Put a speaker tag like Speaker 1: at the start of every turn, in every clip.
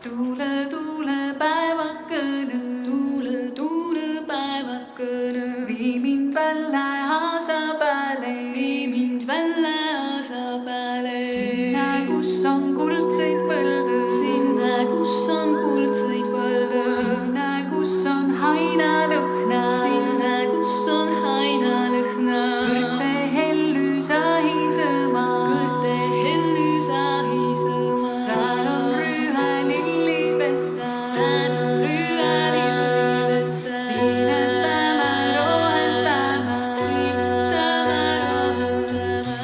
Speaker 1: Tuule, tuule päevakene, tuule päevakene, vii mind välja aasa pääle, vii mind välja aasa pääle. Sinna, kus on kuldseid põlde, sinna, kus on kuldseid põlde, sinna, kus on hainalõhna, sinna, kus on hainalõhna. Kõrte hellu sahisõma, kõrte hellu sahisõma. Saan on rühälillivessa, saan on rühälillivessa. Siinetama roheltama, siinetama roheltama.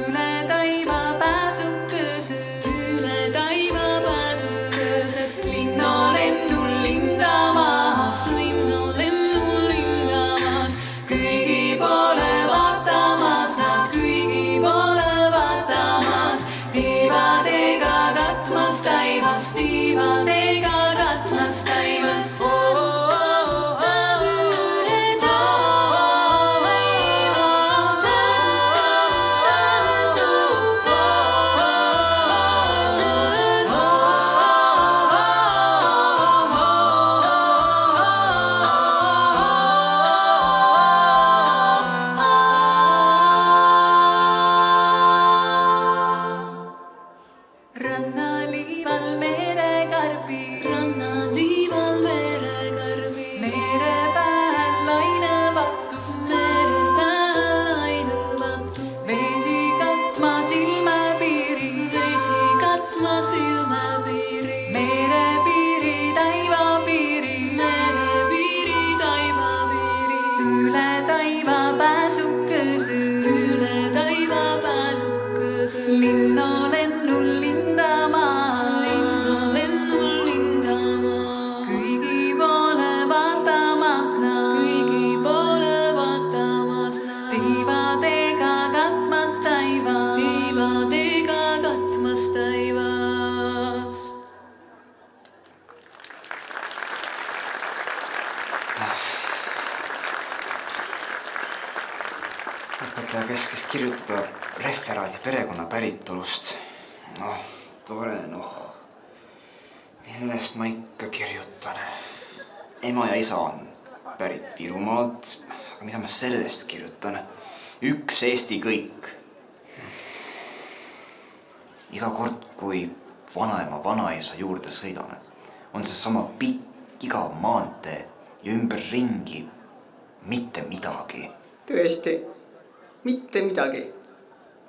Speaker 1: Üle taiva pääsukesed, üle taiva pääsukesed. Linnolennul lindamaas, linnolennul lindamaas. Kõigi poole vaatamas, nad kõigi poole vaatamas. Tiivadega katmas taivas, tiivadega katmas taivas. Rannaliival merekarbi, rannaliival merekarbi. Mere pääl lainevatu, mere pääl lainevatu. Vesi katma silmapiiri, vesi katma silmapiiri. Merepiiri, taivapiiri, merepiiri, taivapiiri. Üle taiva pääsukese, üle taiva pääsukese. Linnolennul lindamaa, linnolennul lindamaa. Kõigi poole vaatamas nad, kõigi poole vaatamas nad. Tiivadega katmas taivas, tiivadega katmas taivast.
Speaker 2: Õpetaja käskis kirjutada referaadi perekonna päritolust. Tore. Millest ma ikka kirjutan? Ema ja isa on pärit Virumaalt, aga mida ma sellest kirjutan? Üks Eesti kõik. Iga kord, kui vanaema vanaisa juurde sõidan, on see sama pikk igav maantee ja ümber ringi mitte midagi.
Speaker 3: Tõesti, mitte midagi.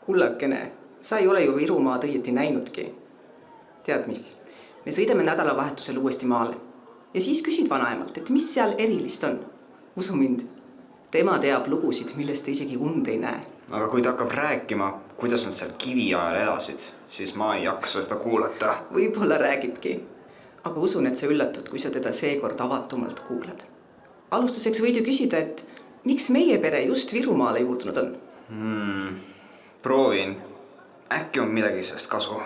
Speaker 3: Kullakene, sa ei ole ju Virumaad õieti näinudki. Tead mis, me sõidame nädalavahetusel uuesti maale ja siis küsid vanaemalt, et mis seal erilist on. Usu mind, tema teab lugusid, millest ta isegi und ei näe.
Speaker 2: Aga kui ta hakkab rääkima, kuidas nad seal kivi ajal elasid, siis ma ei jaksa seda kuulata.
Speaker 3: Võib-olla räägibki, aga usun, et sa üllatud, kui sa teda seekord avatumalt kuulad. Alustuseks võid ju küsida, et miks meie pere just Virumaale juurdunud on?
Speaker 2: Proovin. Äkki on midagi sellest kasu.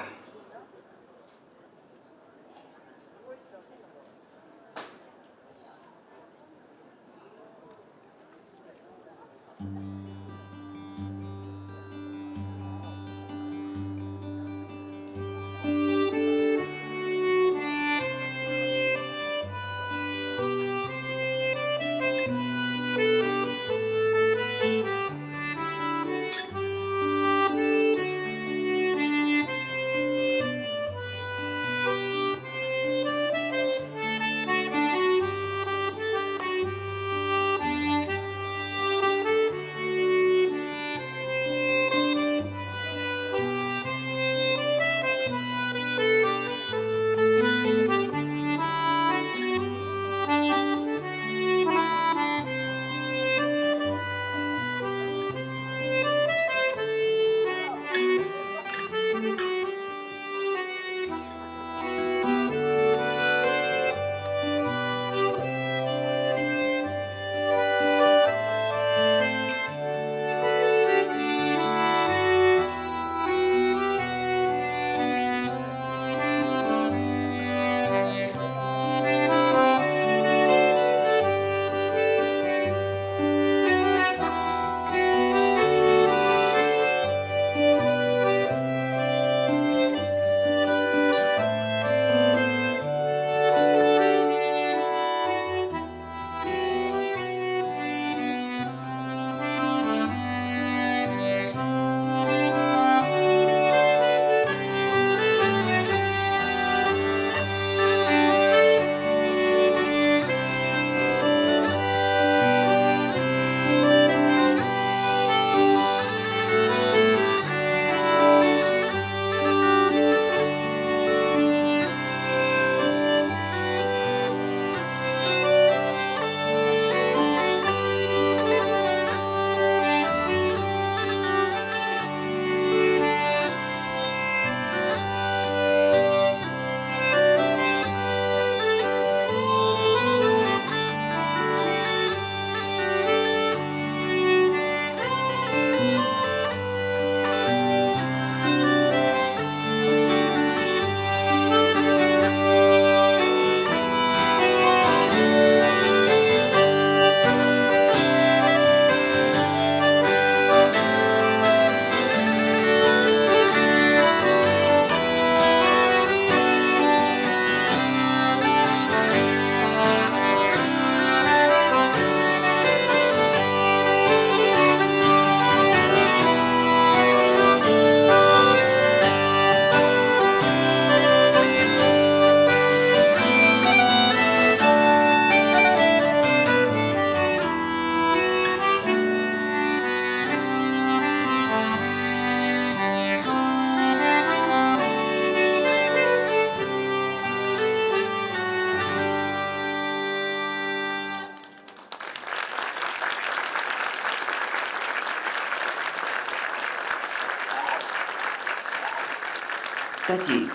Speaker 2: tädi,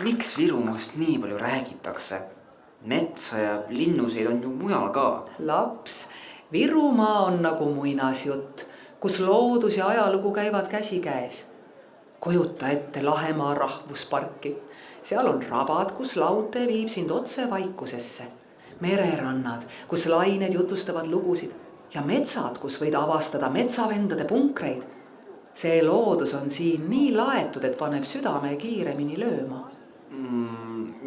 Speaker 2: miks Virumaast nii palju räägitakse? Metsa ja linnuseid on ju mujal ka.
Speaker 3: Laps, Virumaa on nagu muinasjutt, kus loodus ja ajalugu käivad käsikäes. Kujuta ette Lahemaa rahvusparki. Seal on rabad, kus laute viib sind otse vaikusesse. Mererannad, kus lained jutustavad lugusid. Ja metsad, kus võid avastada metsavendade punkreid. See loodus on siin nii laetud, et paneb südame kiiremini lööma.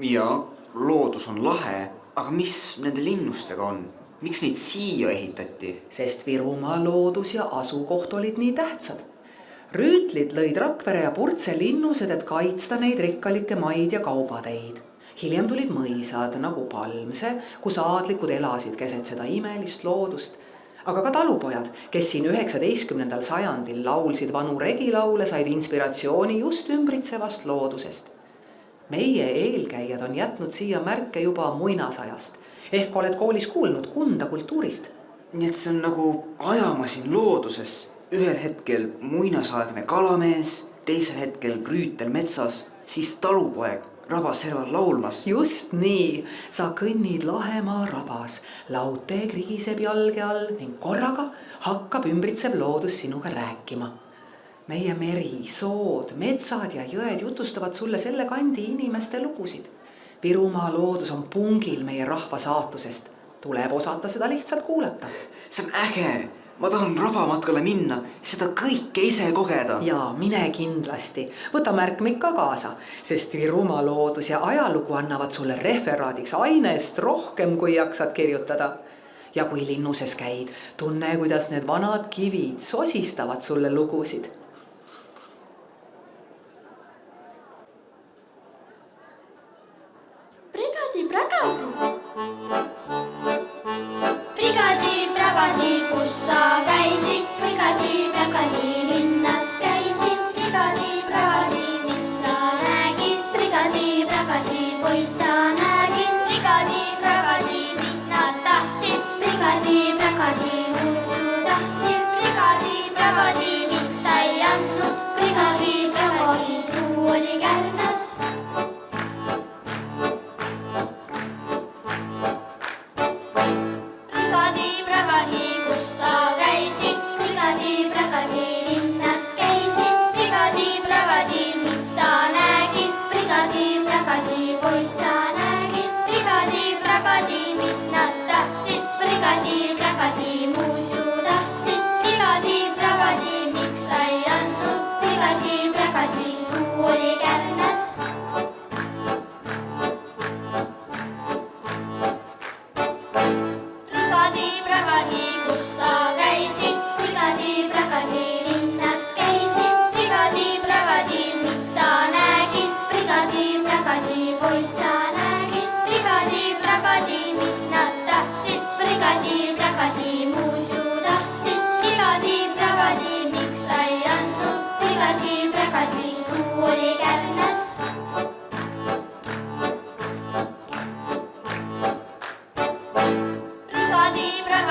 Speaker 2: Ja loodus on lahe, aga mis nende linnustega on? Miks neid siia ehitati?
Speaker 3: Sest Virumaa loodus ja asukoht olid nii tähtsad. Rüütlid lõid Rakvere ja Purtse linnused, et kaitsta neid rikkalikke maid ja kaubateid. Hiljem tulid mõisad nagu Palmse, kus aadlikud elasid keset seda imelist loodust. Aga ka talupojad, kes siin 19. sajandil laulsid vanu regilaule, said inspiratsiooni just ümbritsevast loodusest. Meie eelkäijad on jätnud siia märke juba muinasajast. Ehk oled koolis kuulnud Kunda kultuurist.
Speaker 2: Nii et see on nagu ajamasin looduses. Ühel hetkel muinasaegne kalamees, teisel hetkel rüütel metsas, siis talupoeg rabaserval laulmas.
Speaker 3: Just nii, sa kõnnid Lahemaa rabas, laute krigiseb jalge all ning korraga hakkab ümbritsev loodus sinuga rääkima. Meie meri, sood, metsad ja jõed jutustavad sulle selle kandi inimeste lugusid. Virumaa loodus on pungil meie rahva saatusest. Tuleb osata seda lihtsalt kuulata.
Speaker 2: See on äge! Ma tahan rabamatkale minna, seda kõike ise kogeda.
Speaker 3: Ja mine kindlasti. Võta märkmik ka kaasa, sest Virumaa loodus ja ajalugu annavad sulle referaadiks ainest rohkem, kui jaksad kirjutada. Ja kui linnuses käid, tunne, kuidas need vanad kivid sosistavad sulle lugusid.
Speaker 4: Brigadi, kus sa käisid, brigadi, linnas käisid, brigadi, mis sa nägid, brigadi, poiss sa nägid, brigadi, mis nad tahtsid, brigadi, muisu tahtsid, brigadi, miks sa ei andnud, brigadi, suu oli kärnas. Brigadi, mis nad tahtsid, brigadi, muisu tahtsid, brigadi, miks sa ei andnud, brigadi, suu oli kärnas. Brigadi, kus sa käisid, brigadi, linnas käisid, brigadi, mis sa nägid, brigadi, poiss sa nägid, brigadi, mis nad tahtsid, brigadi, muisu tahtsid, brigadi, miks sa ei andnud, brigadi, suu oli kärnas.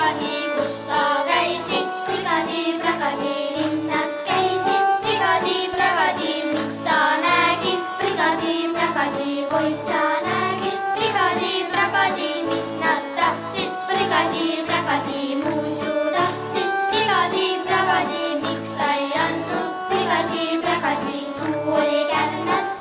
Speaker 4: Brigadi, kus sa käisid, brigadi, linnas käisid, brigadi, mis sa nägid, brigadi, poiss sa nägid, brigadi, mis nad tahtsid, brigadi, muisu tahtsid, brigadi, miks sa ei andnud, brigadi, suu oli kärnas.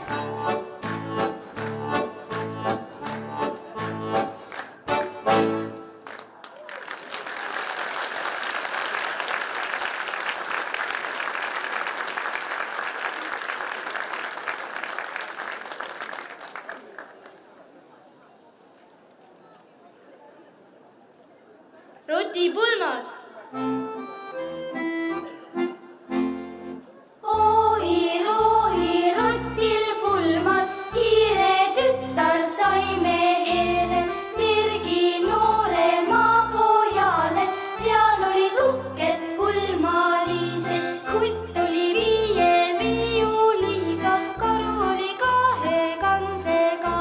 Speaker 5: Rotipulmad.
Speaker 4: Oi, rotil pulmad, hiire tütar sai meele, Virgi noore maapojale, seal olid uhked pulmaliised, kutt oli 5 viiuliga, karu oli 2 kandega,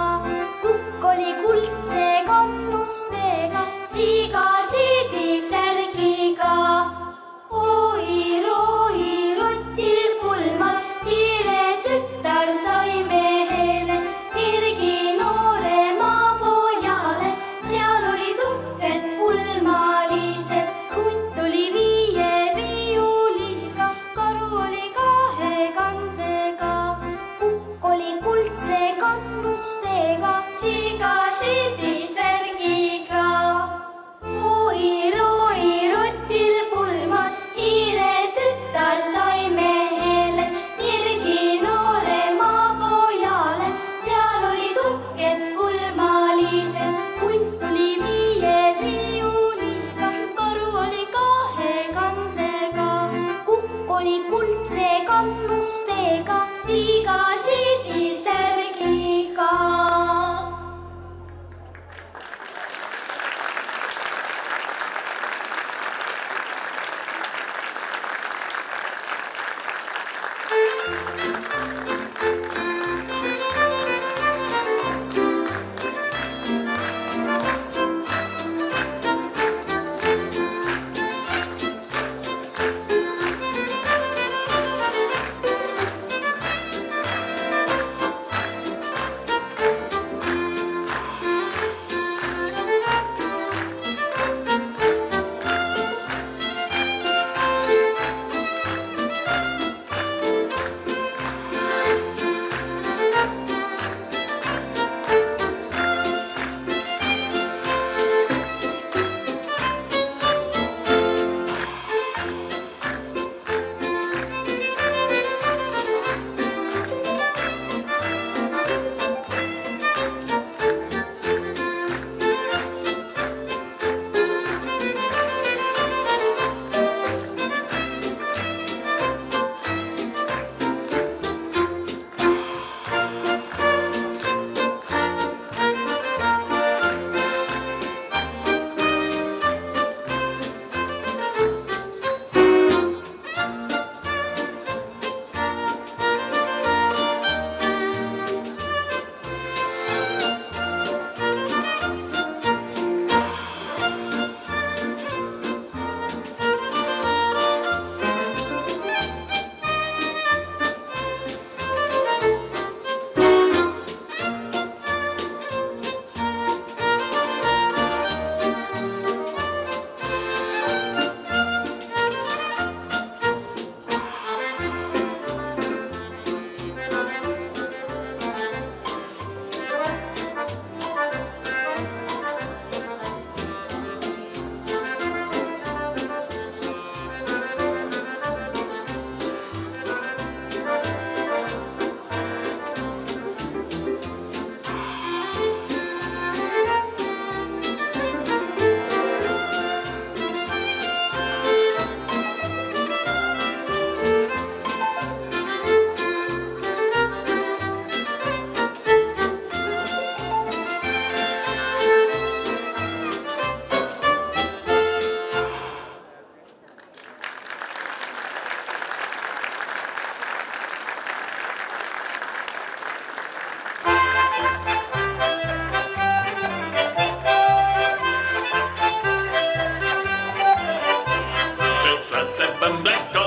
Speaker 4: kukk oli kuldse kannustega, siga siidisärgiga. hunt oli 5 viiuliga, karu oli 2 kandlega, kukk oli kuldse kannustega, siiga siidisärgiga.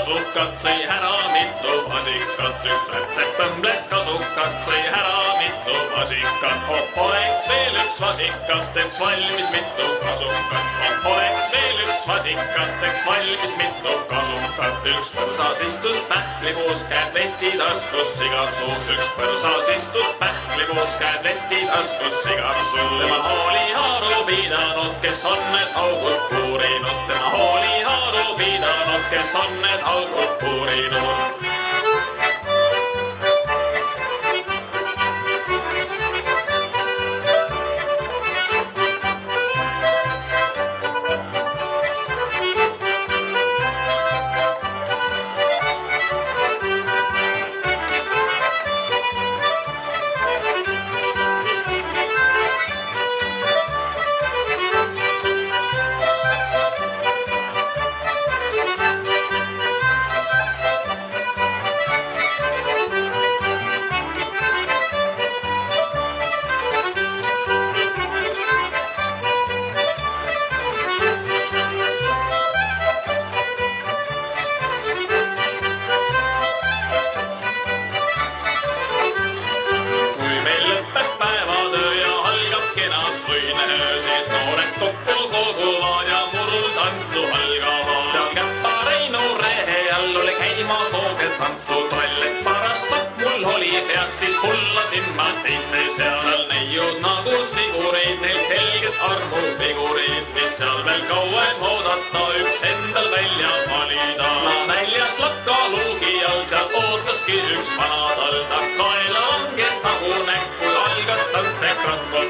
Speaker 5: kasukat, sõi ära mitu vasikat. Üks rätsepõmbles kasukat, sõi ära mitu vasikat. Oleks veel üks vasikas, teeks valmis mitu kasukat. Oleks veel üks vasikas, teeks valmis mitu kasukat. Üks põrsas istus pähklipuus, käed vesti taskus, sigar suus. Üks põrsas istus pähklipuus, käed vesti taskus, sigar suus. Tema hooli haaru pidanud, kes on need augud puurinud. Tema hooli haaru pidanud, kes on need augud puurinud. Siis hullasin ma teiste seal neiud nagu sigureid, neil selged armupigurid, mis seal veel kauem oodata, üks endal välja valida. Ma väljas lakkaluugi all, seal ootaski üks vana talda, kaela langes nagu näkku, algas tants see Krakow.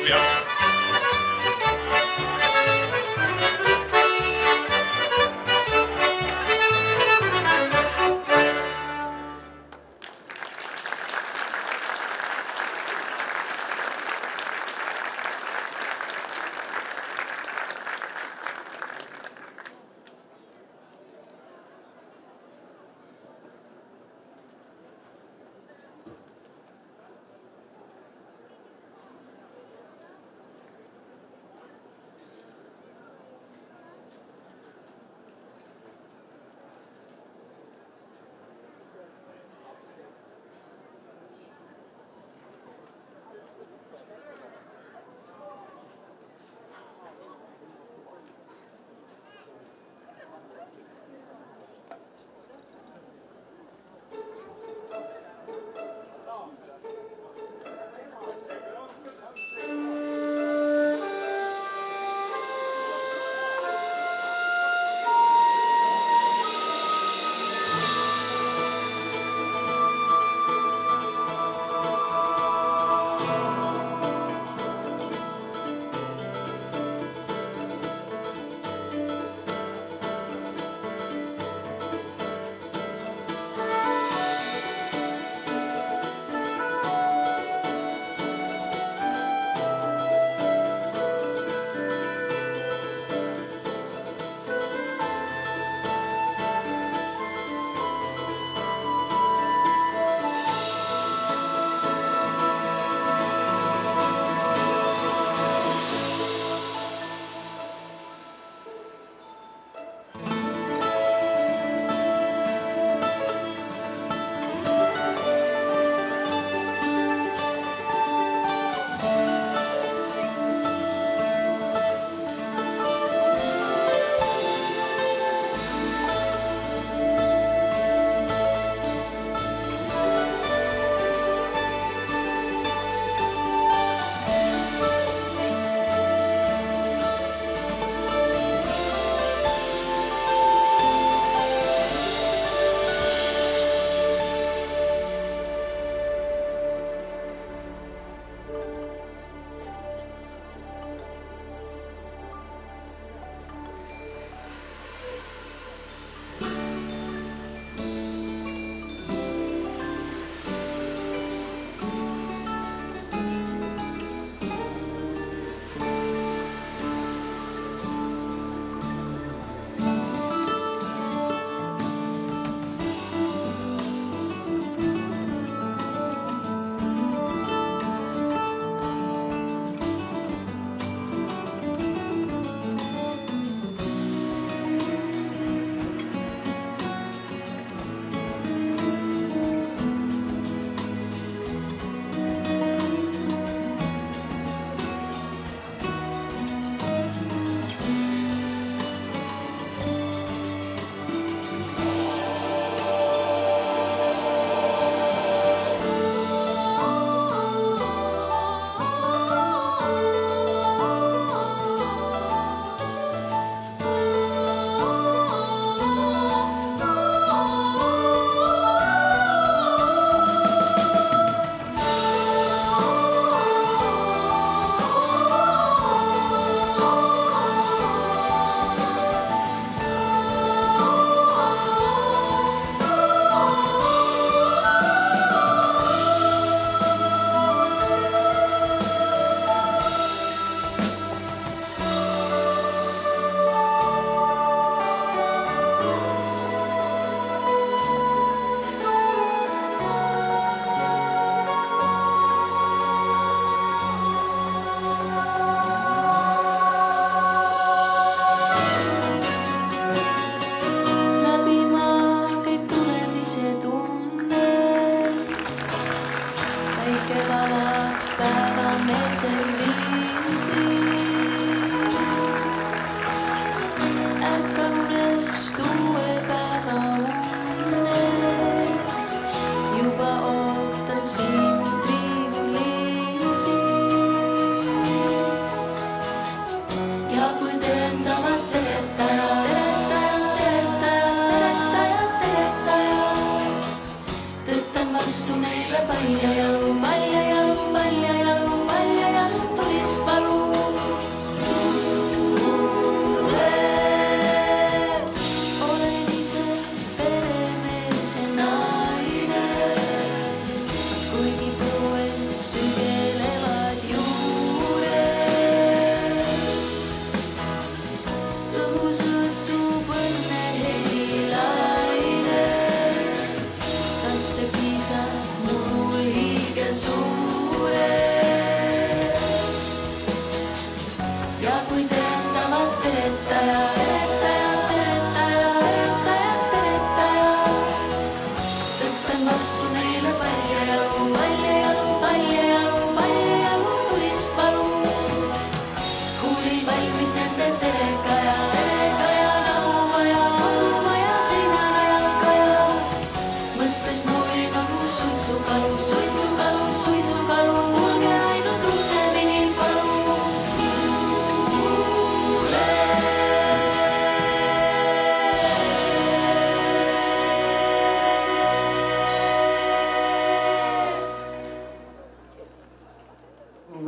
Speaker 1: valmis nende terega ja nagu vaja, seina rajab kaja. Mõttes noolin onu suitsukalu, tulge ainult rutemini palu.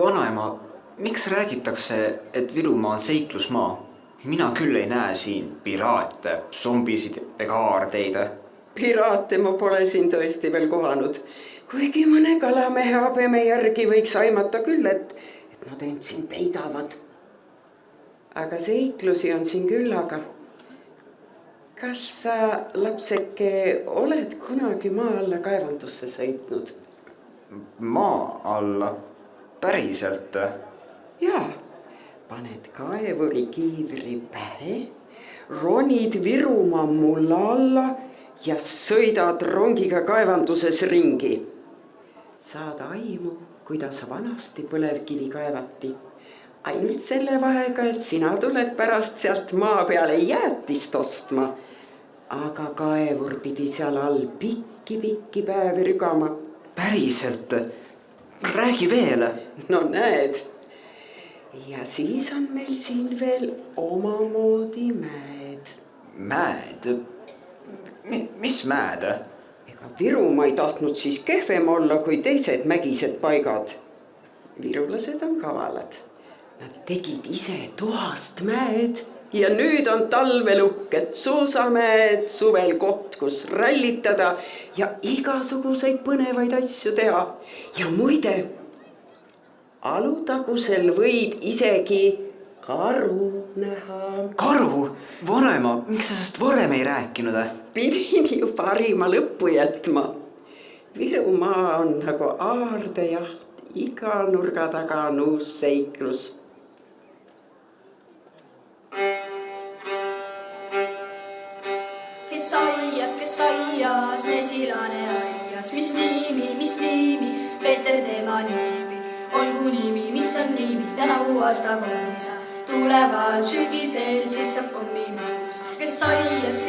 Speaker 2: Vanaema, miks räägitakse, et Virumaa on seiklusmaa? Mina küll ei näe siin piraate, zombisid ega aardeid.
Speaker 3: Piraate ma pole siin tõesti veel kohanud. Kuigi mõne kalamehe habeme järgi võiks aimata küll, et nad end siin peidavad. Aga seiklusi on siin küll, aga kas sa, lapseke, oled kunagi maa alla kaevandusse sõitnud?
Speaker 2: Maa alla? Päriselt?
Speaker 3: Jaa, paned kaevuri kiivri pähe, ronid Virumaa mulla alla ja sõidad rongiga kaevanduses ringi. Saad aimu, kuidas vanasti põlevkivi kaevati. Ainult selle vahega, et sina tuled pärast sealt maa peale jäätist ostma. Aga kaevur pidi seal all pikki päevi rügama.
Speaker 2: Päriselt? Räägi veel.
Speaker 3: No näed. Ja siis on meil siin veel omamoodi mäed.
Speaker 2: Mäed? Mis mäed?
Speaker 3: Ega Virumaa ei tahtnud siis kehvem olla kui teised mägised paigad. Virulased on kavalad. Nad tegid ise tuhast mäed ja nüüd on talvel uhked suusamäed, suvel koht, kus rallitada ja igasuguseid põnevaid asju teha. Ja muide, Alutagusel võid isegi karu näha.
Speaker 2: Karu? Vanaema, miks sa sest varem ei rääkinud?
Speaker 3: Pidin ju parima lõppu jätma. Virumaa on nagu aardejaht, iga nurga taga on uus seiklus.
Speaker 4: Kes aias, mesilane aias, mis nimi, Peeter tema nimi. Olgu nimi, mis on nimi, tänavu aasta kommisa. Tuleval sügisel, siis saab kommi magus. Kes aias,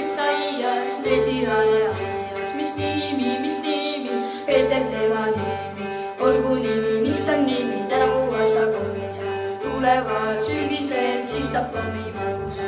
Speaker 4: mesilane aias, mis nimi, Peeter tema nimi. Olgu nimi, mis on nimi, tänavu aasta kommisa. Tuleval sügisel, siis saab kommi magus.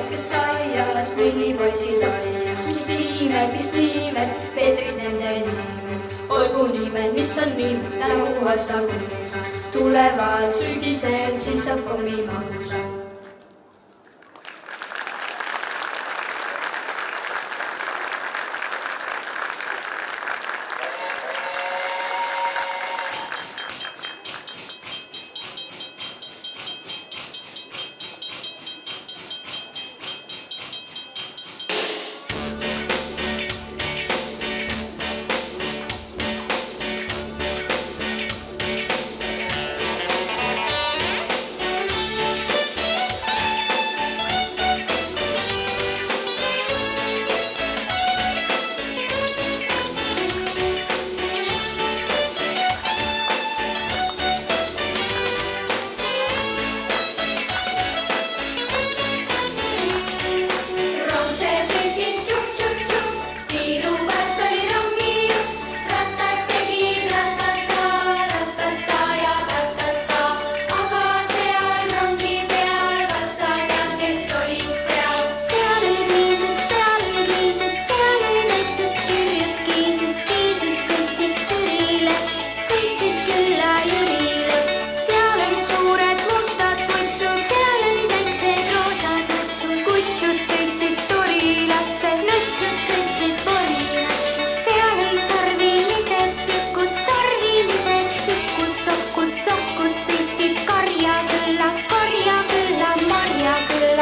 Speaker 4: Kes aias, millipoisid aias, mis nimed, Peetrid nende nimed. Olgu nimed, mis on nimed, tänavu aasta kommis. Tuleval sügisel, siis saab kommi magus.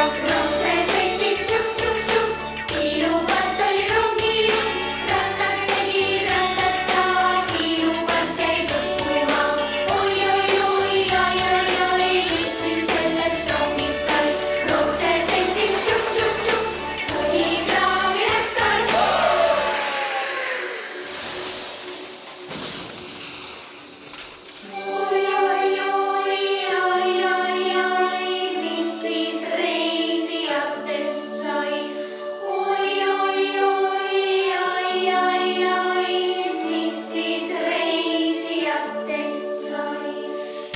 Speaker 4: Roose sõitis tšukk-tšukk-tšukk, kiilupart oli rongijuht. Rattad tegi ratata, kiilupart jäi kõkkuma. Oi-oi-oi, ai-ai-ai, mis siis sellest rongist sai? Roose sõitis tšukk-tšukk-tšukk, kuni kraavi läks karm. Oi-oi-oi, ai-ai-ai, mis siis reisijatest sai? Oi-oi-oi, ai-ai-ai, mis siis reisijatest sai?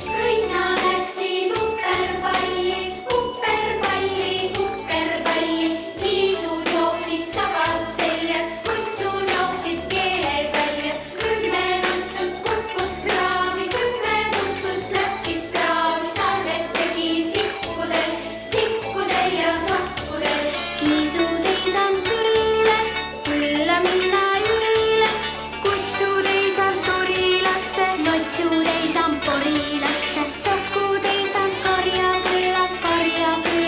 Speaker 4: Kõik nad läksid kukerpalli, kukerpalli, kukerpalli. Liisud jooksid sabad seljas, kutsud jooksid keeled väljas. 10 nutsut kukkus kraavi, 10 nutsut laskis kraavi. Sarved segi sikkudel ja sokkudel. Kiisud ei saanud turile, külla minna jurile. Kutsud ei saanud turilasse, notsud ei saanud porilasse. Sokud ei saanud karja külla, marja külla.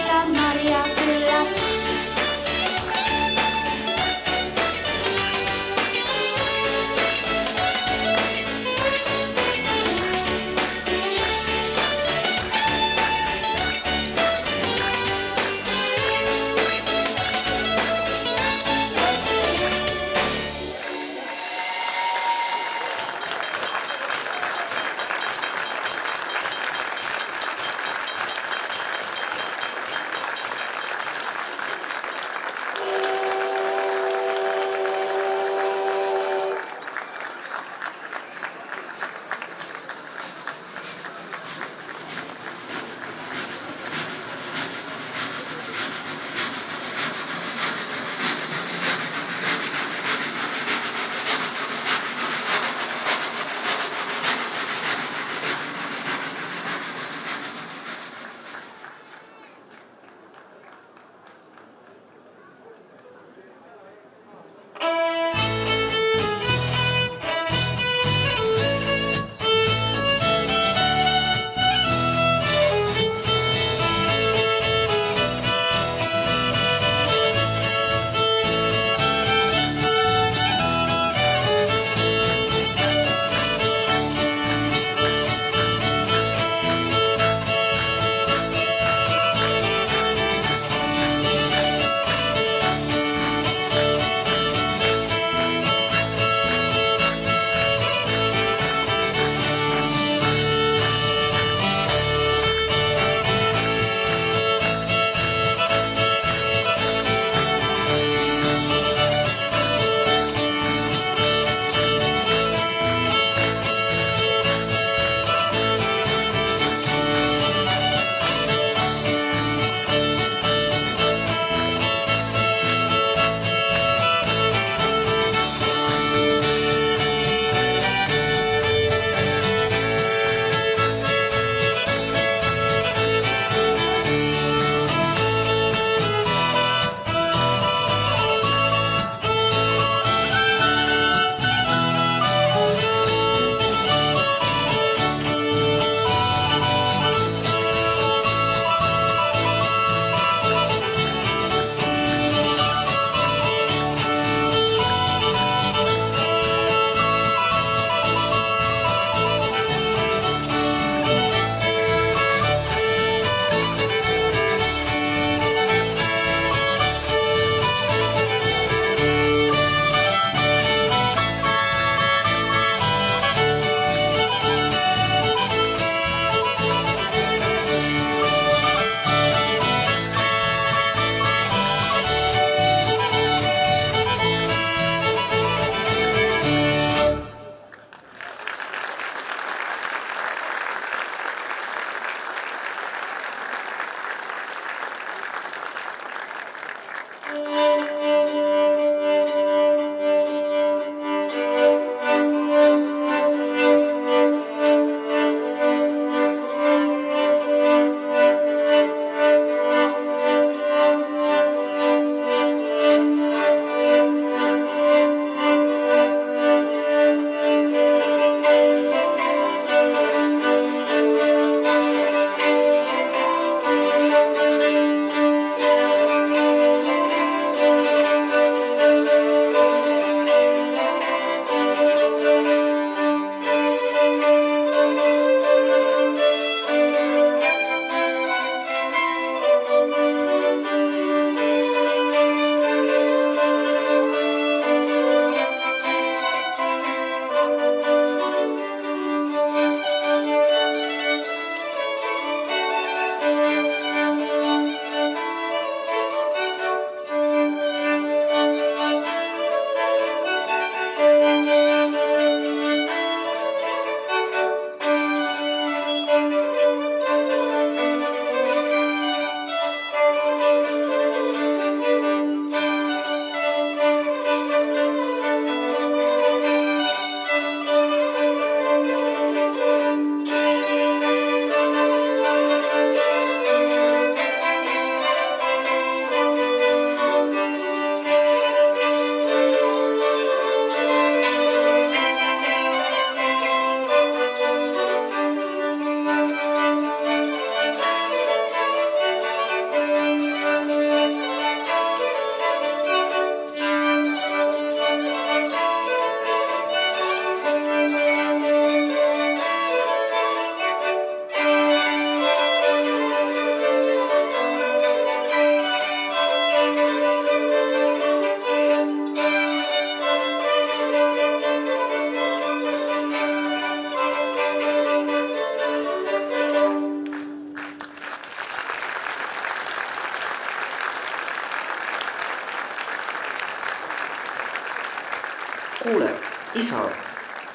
Speaker 2: kuule, isa,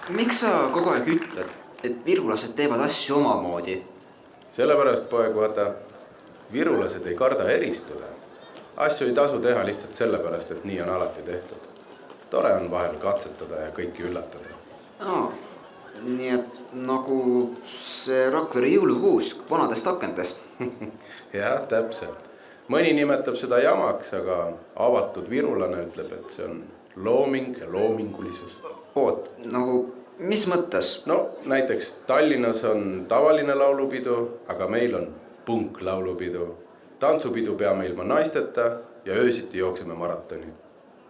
Speaker 2: miks sa kogu aeg ütled, et virulased teevad asju omamoodi?
Speaker 6: Sellepärast, poeg, vaata, virulased ei karda eristuda. Asju ei tasu teha lihtsalt sellepärast, et nii on alati tehtud. Tore on vahel katsetada ja kõiki üllatada.
Speaker 2: Nii et nagu see Rakvere jõulukuus vanadest akendest.
Speaker 6: Jah, täpselt. Mõni nimetab seda jamaks, aga avatud virulane ütleb, et see on looming ja loomingulisus.
Speaker 2: Oot, nagu mis mõttes?
Speaker 6: No näiteks Tallinnas on tavaline laulupidu, aga meil on punklaulupidu. Tantsupidu peame ilma naisteta ja öösiti jookseme maratoni.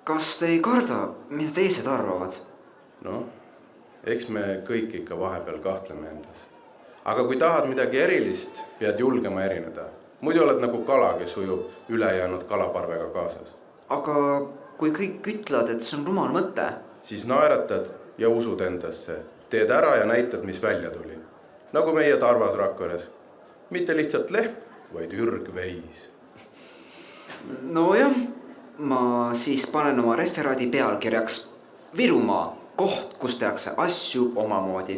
Speaker 2: Kas te ei karda, mida teised arvavad?
Speaker 6: No, eks me kõik ikka vahepeal kahtleme endas. Aga kui tahad midagi erilist, pead julgema erineda. Muidu oled nagu kala, kes ujub ülejäänud kalaparvega kaasas.
Speaker 2: Aga kui kõik ütlevad, et see on rumal mõte?
Speaker 6: Siis naeratad ja usud endasse. Teed ära ja näitad, mis välja tuli. Nagu meie Tarvas Rakveres. Mitte lihtsalt lehm, vaid ürgveis.
Speaker 2: No jah, ma siis panen oma referaadi pealkirjaks Virumaa, koht, kus tehakse asju omamoodi.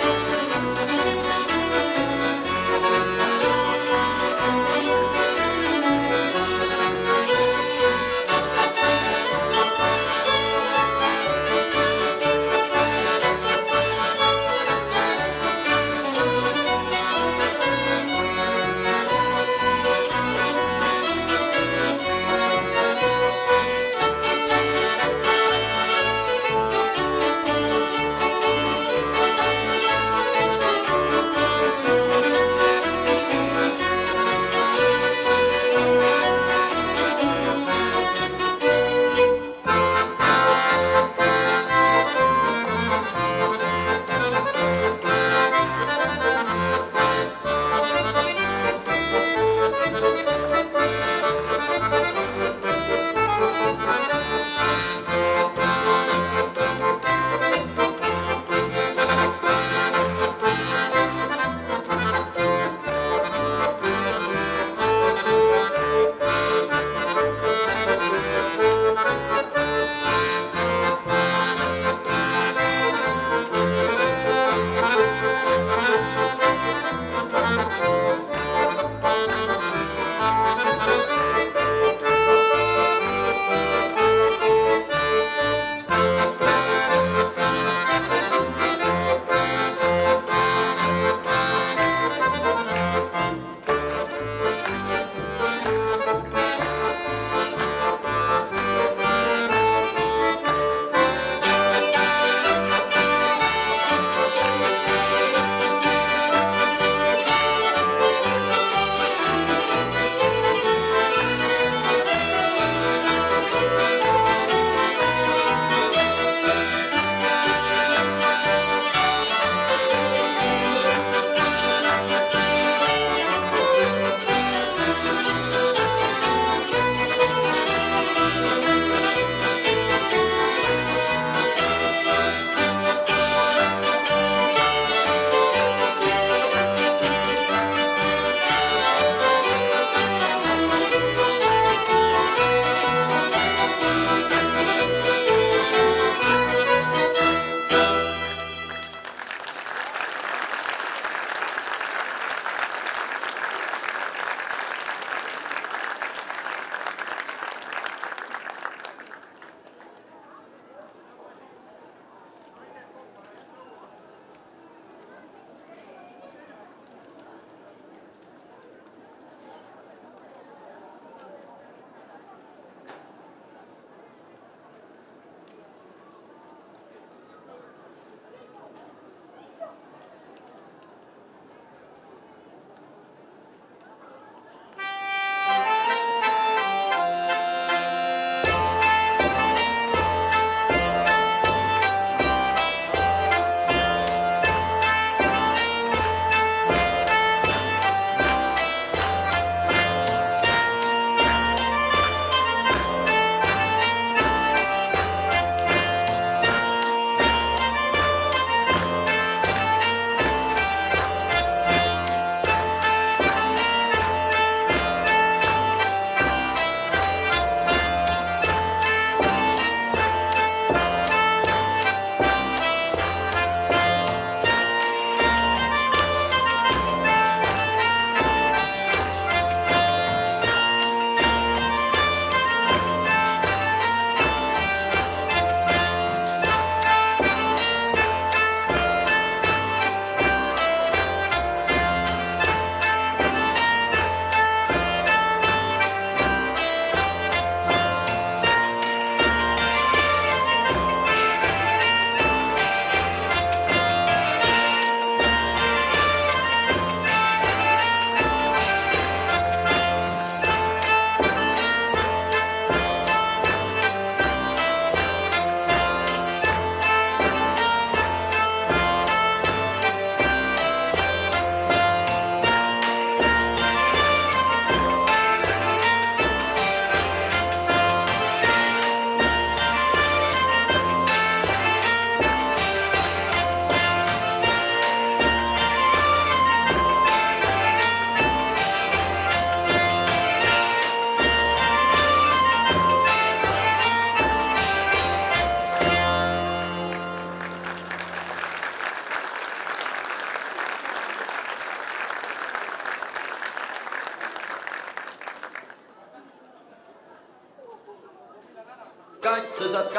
Speaker 7: kaitsesad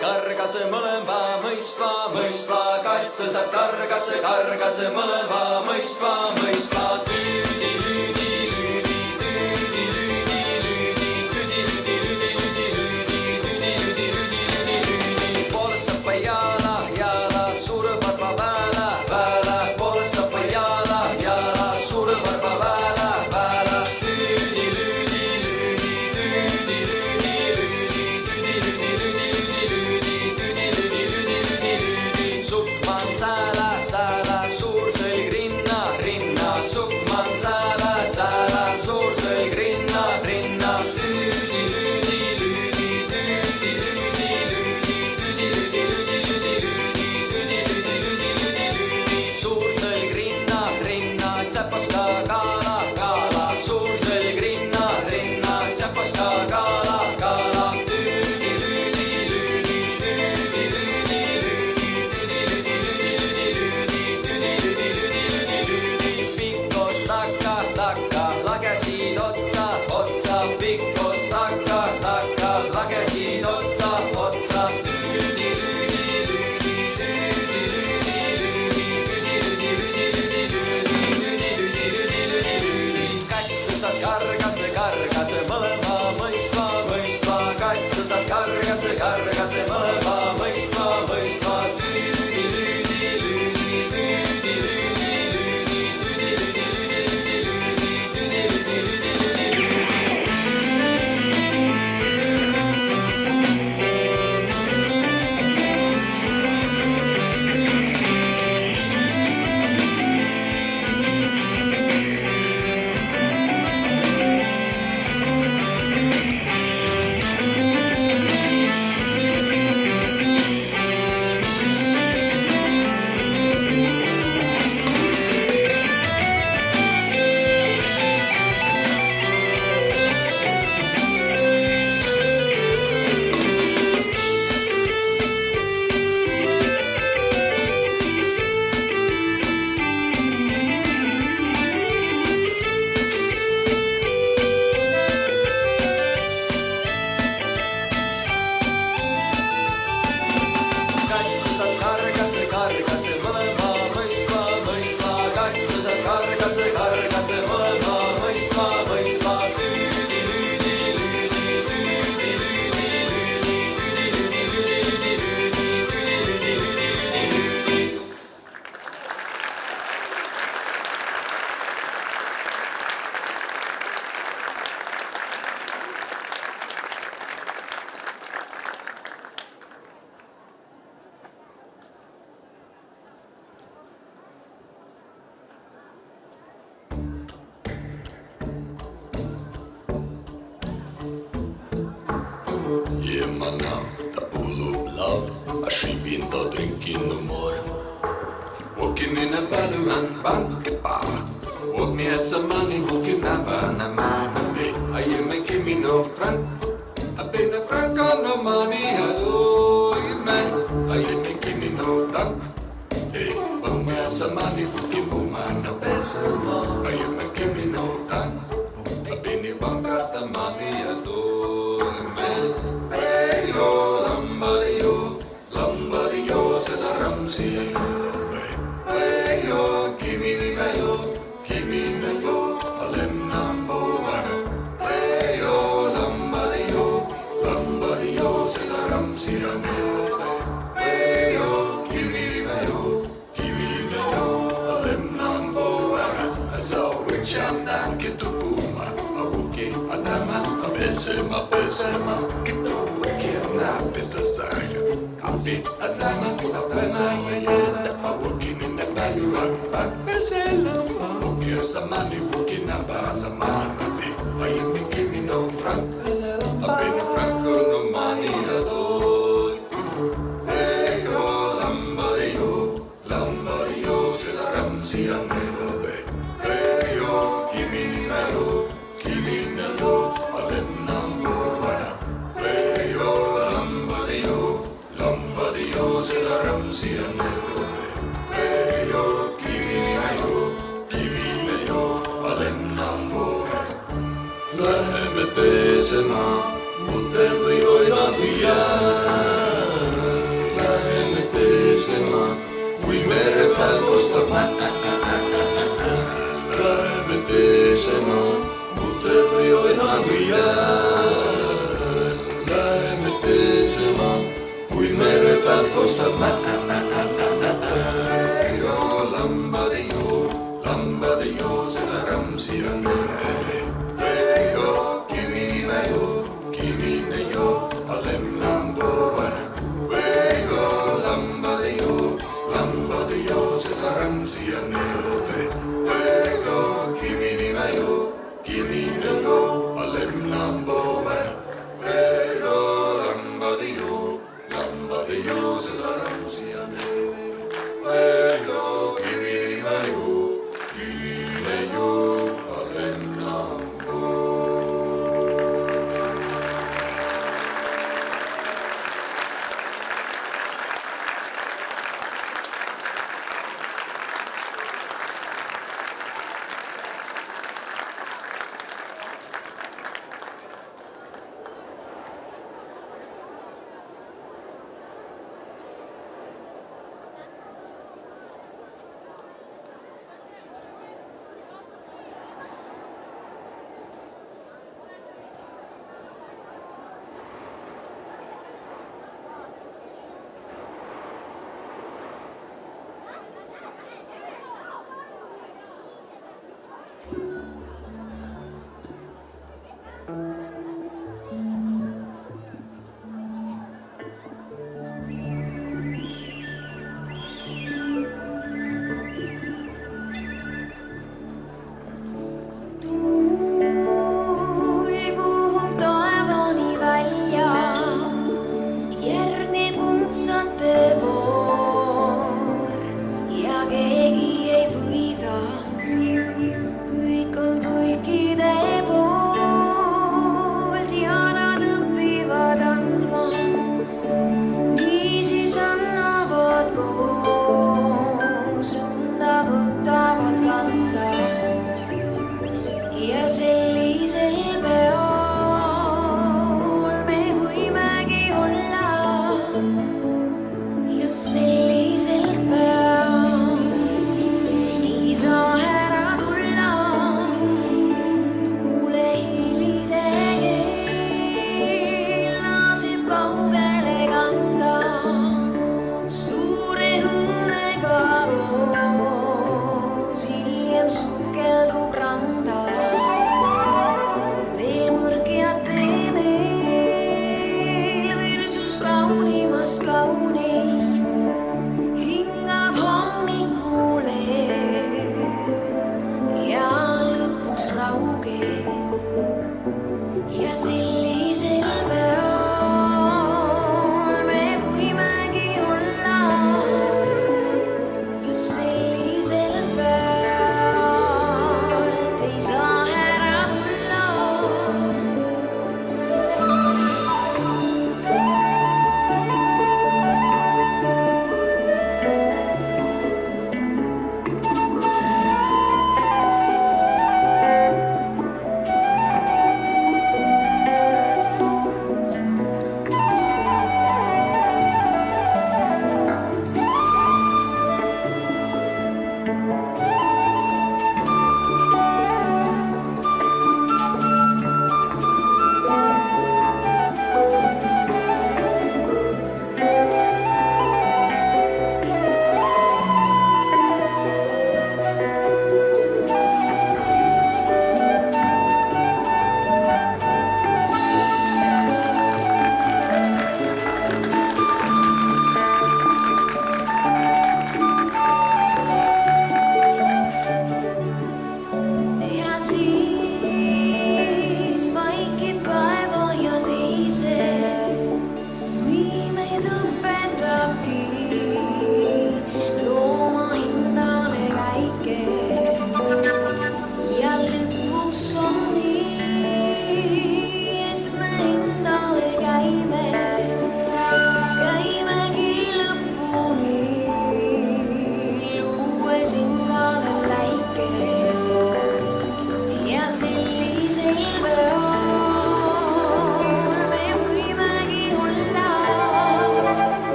Speaker 7: kargase mõlema mõistva kaitsesad kargase mõlema mõistva tüüdi lüüdi lüüdi tüüdi lüüdi lüüdi tüüdi lüüdi lüüdi lüüdi lüüdi lüüdi poolsappa jala suure varba väela poolsappa jala suure varba väela tüüdi lüüdi lüüdi tüüdi lüüdi lüüdi tüüdi lüüdi lüüdi sukman sääla suur selg rinna sukman sääla suur selg rinna tüüdi lüüdi lüüdi tüüdi lüüdi lüüdi suur selg rinna tsäpas ka kaala suur selg rinna tsäpas ka kaala tüüdi lüüdi lüüdi pikkos takka lagesid otsa pikkos takka lagesid otsa tüüdi kaitsesad kargase mõlema mõistva kaitsesad kargase mõlema mõistva tüüdi lüüdi lüüdi tüüdi kargase mõlema mõistva kaitsesad kargase mõlema mõistva tüüdi lüüdi lüüdi
Speaker 8: Jemana, ta pullub laud, ma šibin to drinkin humor. Walking in a balloon, banke bar. Walk me as a money, walking a banana me. I am making me no franc. I've been a franc on no money, hello, man. I am making me no tank. Hey, walk me as a money, walking woman, no peso more. I am making me no tank. I've been a franc as a money, hello, man. Hey, yo, lambadio, said the Ramsey. Hey, yo, give me yo, alem nambo vana. Hey, yo, lambadio, said the Ramsey. Hey, yo, give me yo, alem nambo vana. I saw which I'm down, get to puma. Okay, adama, pesema, get to na pesta sayo. Copy, azama, I'm working in the value back pesela. Okay, some money working up as a man. Why you making me no franc? I've been a franc no money at all. Hey, yo, lambadio, said the Ramsey and the hey, yo, give me yo, alem nambo vana. Hey, yo, lambadio, said the Ramsey and the hey, yo, give me yo, alem nambo vana. Läheme pesema, mutel või hoidad Läheme pesema, kui mere peal kostab Läheme pesema, muute või oina või Läheme pesema, kui mere peal kostab lambad ei joo, seda ramsi on kivine joo, lemlambo vana. Lambad ei joo, seda ramsi on kivine joo, lemlambo vana. Lambad ei joo, seda ramsi on kivine joo, lemlambo.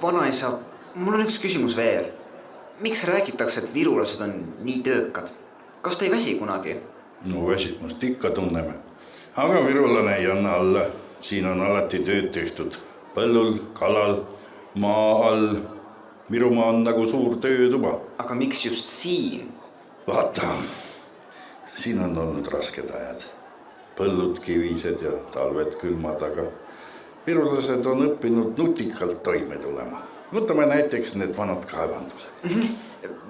Speaker 2: vanaisa, mul on üks küsimus veel. Miks räägitakse, et virulased on nii töökad? Kas te ei väsi kunagi?
Speaker 9: No väsimust ikka tunneme. Aga virulane ei anna alla. Siin on alati tööd tehtud. Põllul, kalal, maa all. Virumaa on nagu suur töötuba.
Speaker 2: Aga miks just siin?
Speaker 9: Vaata, siin on olnud rasked ajad. Põllud kivised ja talved külmad, aga virulased on õppinud nutikalt toime tulema. Võtame näiteks need vanad kaevandused.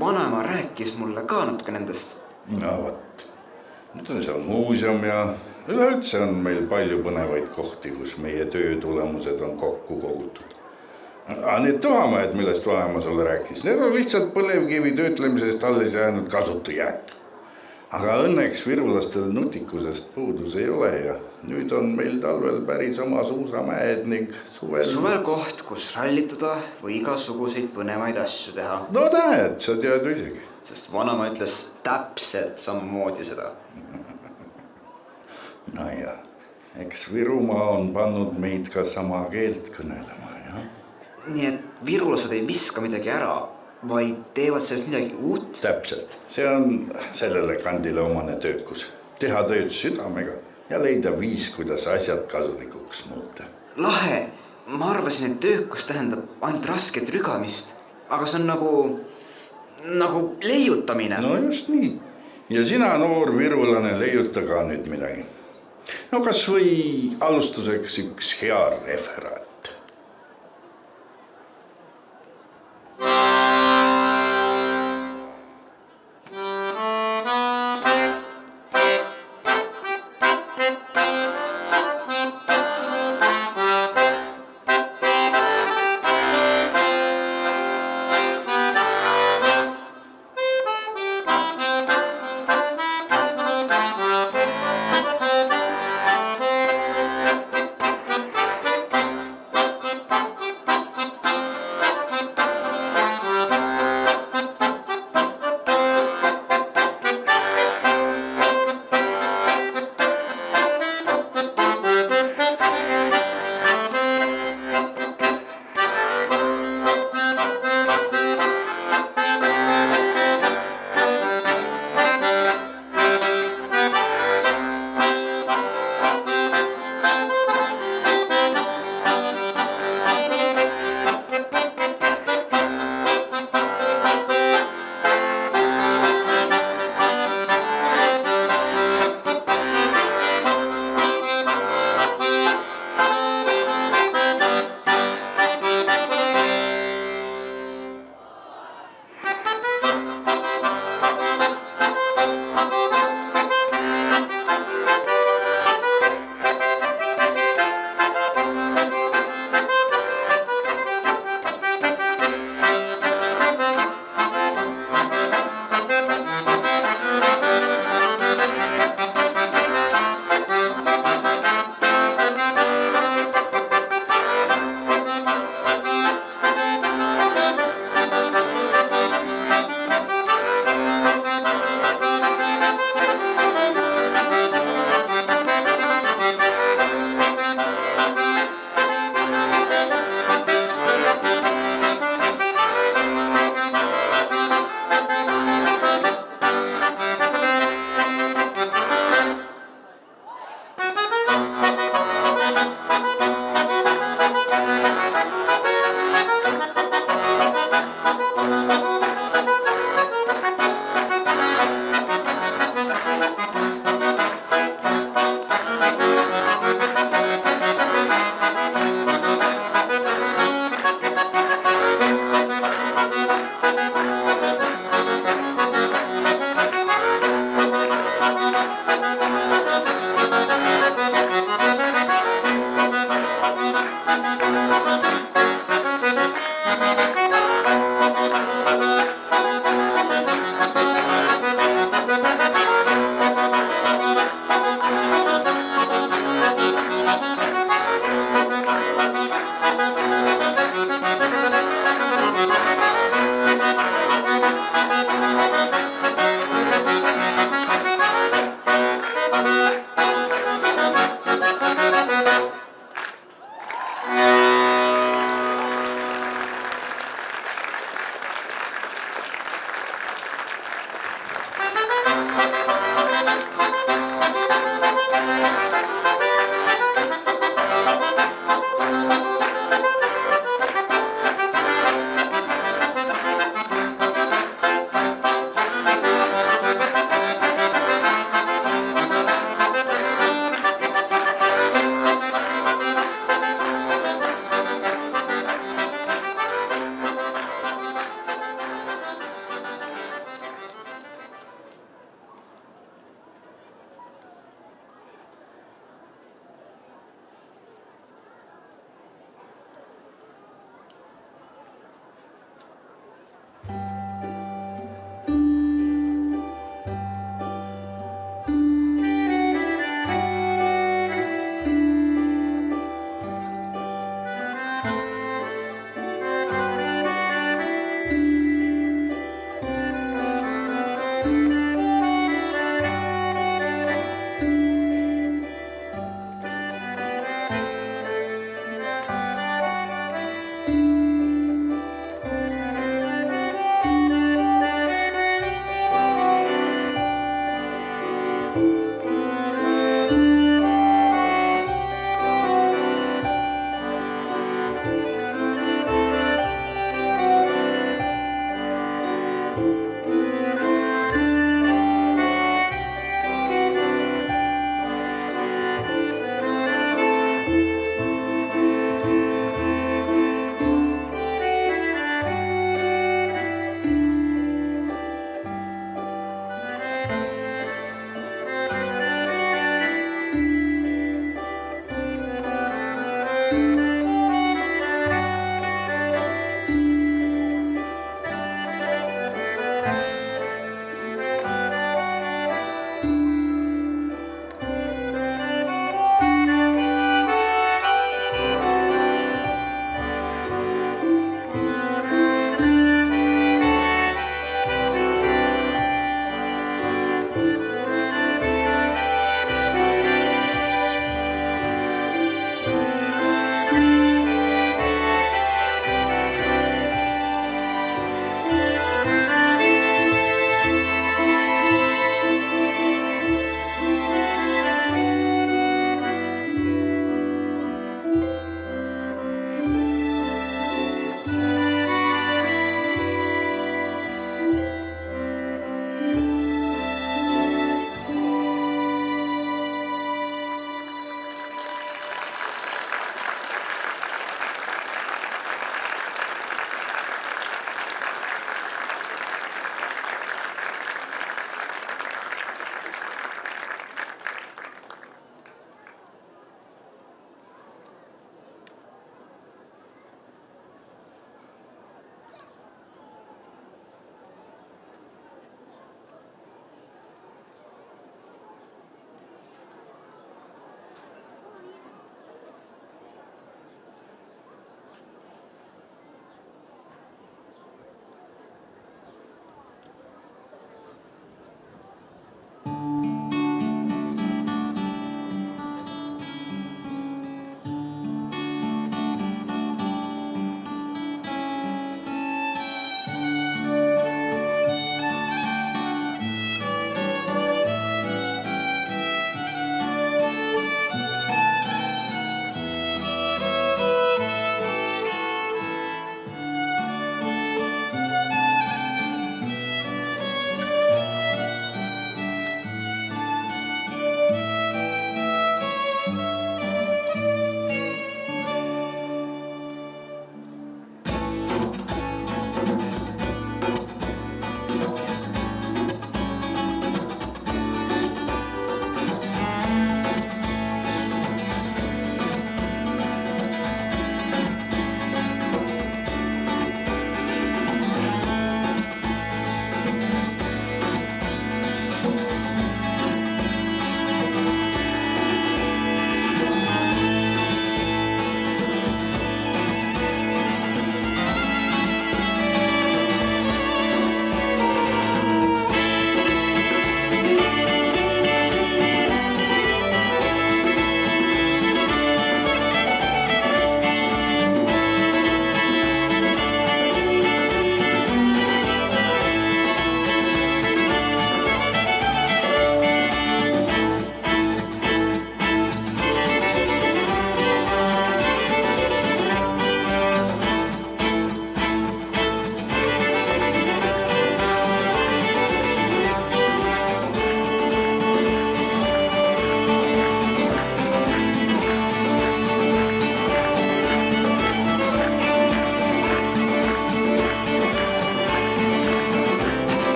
Speaker 2: Vanaema rääkis mulle ka natuke nendest.
Speaker 9: No võt, nüüd on seal muuseum ja üleüldse on meil palju põnevaid kohti, kus meie töö tulemused on kokku kogutud. Aga need tuhamajad, millest vanaema sulle rääkis, need on lihtsalt põlevkivi töötlemisest alles jäänud kasutu jääk. Aga õnneks virulastel nutikusest puudus ei ole ja nüüd on meil talvel päris oma suusamäed ning
Speaker 2: Suvel koht, kus rallitada või igasuguseid põnevaid asju teha.
Speaker 9: No näed, sa tead isegi.
Speaker 2: Sest vanaema ütles täpselt samamoodi seda.
Speaker 9: No ja, eks Virumaa on pannud meid ka sama keelt kõnelema, jah?
Speaker 2: Nii et virulased ei viska midagi ära, vaid teevad sellest midagi uut?
Speaker 9: Täpselt. See on sellele kandile omane töökus. Teha tööd südamega ja leida viis, kuidas asjad kasulikuks muuta.
Speaker 2: Lahe! Ma arvasin, et töökus tähendab ainult rasket rügamist, aga see on nagu leiutamine.
Speaker 9: No just nii. Ja sina, noor virulane, leiuta ka nüüd midagi. No kas või alustuseks üks hea referaat.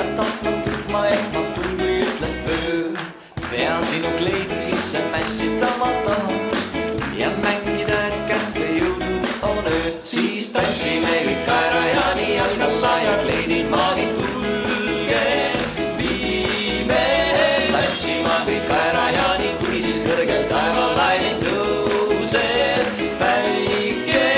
Speaker 7: ja tahtmatult ma ehmatun, kui ütleb öö. Pea sinu kleidi sisse mässida ma tahaks ja mängida, et kätte jõudnud on ööd. Siis tantsime kõik kaerajaani jalg alla ja kleidid maani tulge viime. Tantsima kõik kaerajaani, kuni siis kõrgel taevalaine tõuseb päike.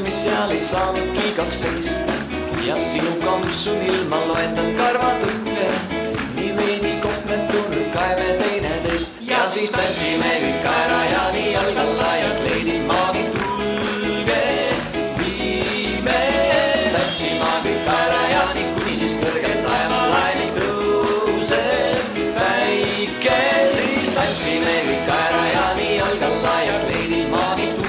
Speaker 7: Mis seal ei saanudki 12 ja sinu kampsunil ma loendan karvatõkke. Nii veidi kohmetun kaeme teineteist ja siis tantsime kõik kaerajaani jalg alla ja kleidid maani tulge viime. Tantsima kõik kaerajaani, kuni siis kõrgel taevalaine tõuseb päike. Siis tantsime kõik kaerajaani jalg alla ja kleidid maani tulge.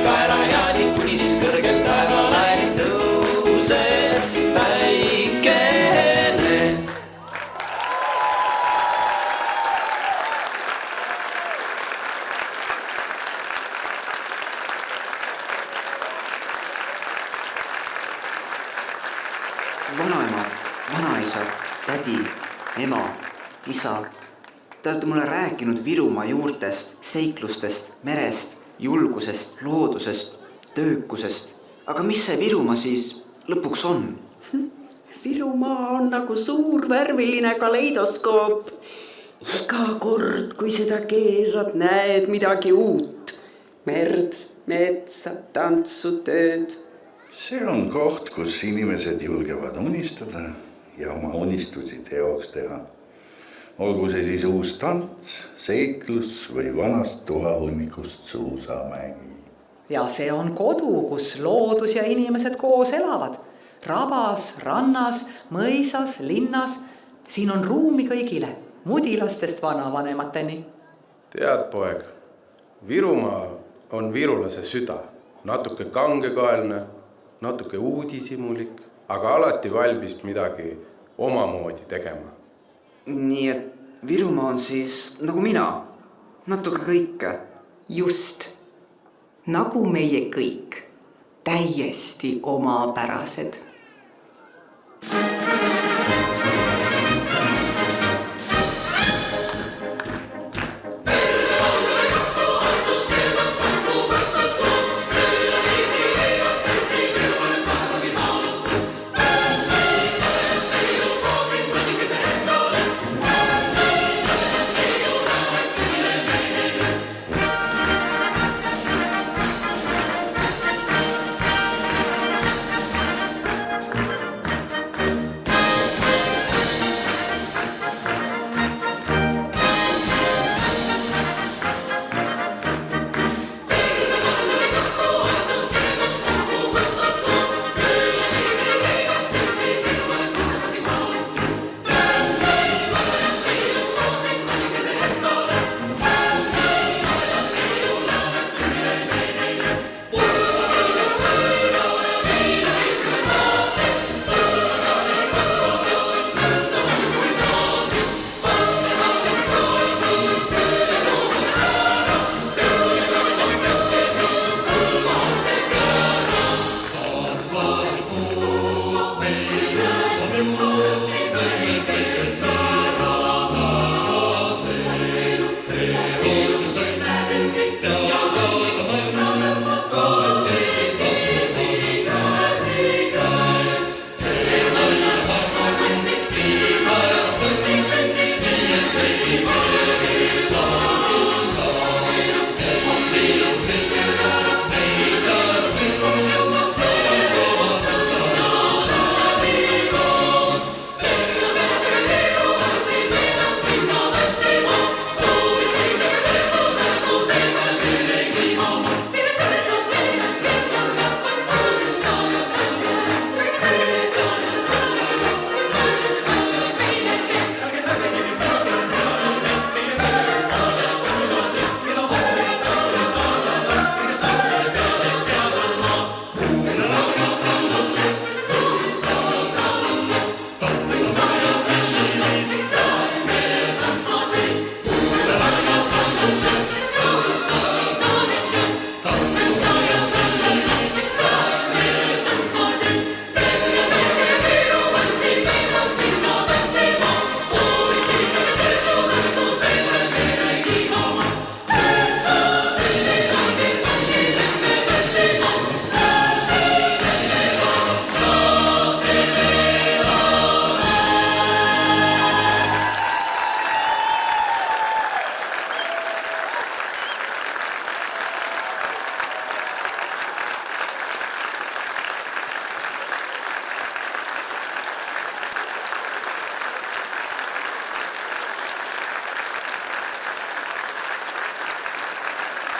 Speaker 7: Kaerajaani, kuni siis kõrgel taevalaine tõuseb päikene.
Speaker 2: Vanaema, vanaisa, tädi, ema, isa. Te olete mulle rääkinud Virumaa juurtest, seiklustest, merest, julgusest, loodusest, töökusest. Aga mis see Virumaa siis lõpuks on?
Speaker 10: Virumaa on nagu suur värviline kaleidoskoop. Iga kord, kui seda keerad, näed midagi uut. Merd, metsa, tantsu, tööd.
Speaker 9: See on koht, kus inimesed julgevad unistada ja oma unistusi teoks teha. Olgu see siis uus tants, seiklus või vanast tuhahunnikust suusamägi.
Speaker 11: Ja see on kodu, kus loodus ja inimesed koos elavad. Rabas, rannas, mõisas, linnas. Siin on ruumi kõigile, mudilastest vanavanemateni.
Speaker 6: Tead, poeg, Virumaa on virulase süda. Natuke kangekaelne, natuke uudisimulik, aga alati valmis midagi omamoodi tegema.
Speaker 2: Nii et Virumaa on siis nagu mina, natuke kõike.
Speaker 3: Just, nagu meie kõik, täiesti omapärased.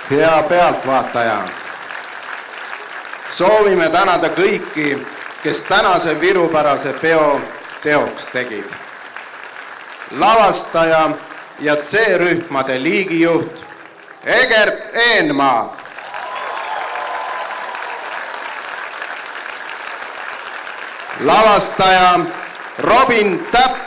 Speaker 6: hea pealtvaataja. Soovime tänada kõiki, kes tänase virupärase peo teoks tegid. Lavastaja ja C-rühmade liigijuht Egert Eenmaa. Lavastaja Robin Täpp.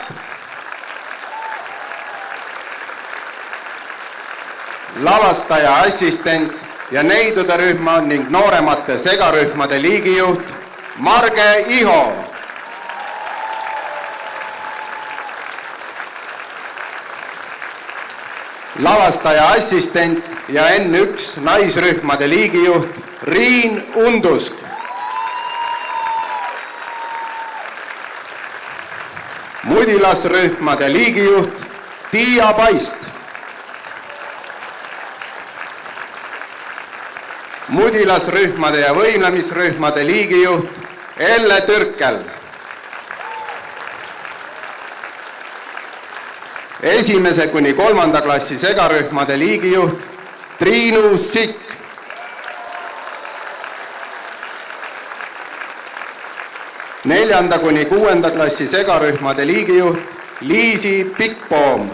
Speaker 6: Lavastaja assistent ja neidude rühma ning nooremate segarühmade liigijuht Marge Iho. Lavastaja assistent ja N1 naisrühmade liigijuht Riin Undusk. Mudilasrühmade liigijuht Tiia Paist. Mudilasrühmade ja võimlemisrühmade liigijuht Elle Türkel. Esimese kuni 3. klassi segarühmade liigijuht Triinu Sikk. Neljanda kuni 6. klassi segarühmade liigijuht Liisi Pikkpoom.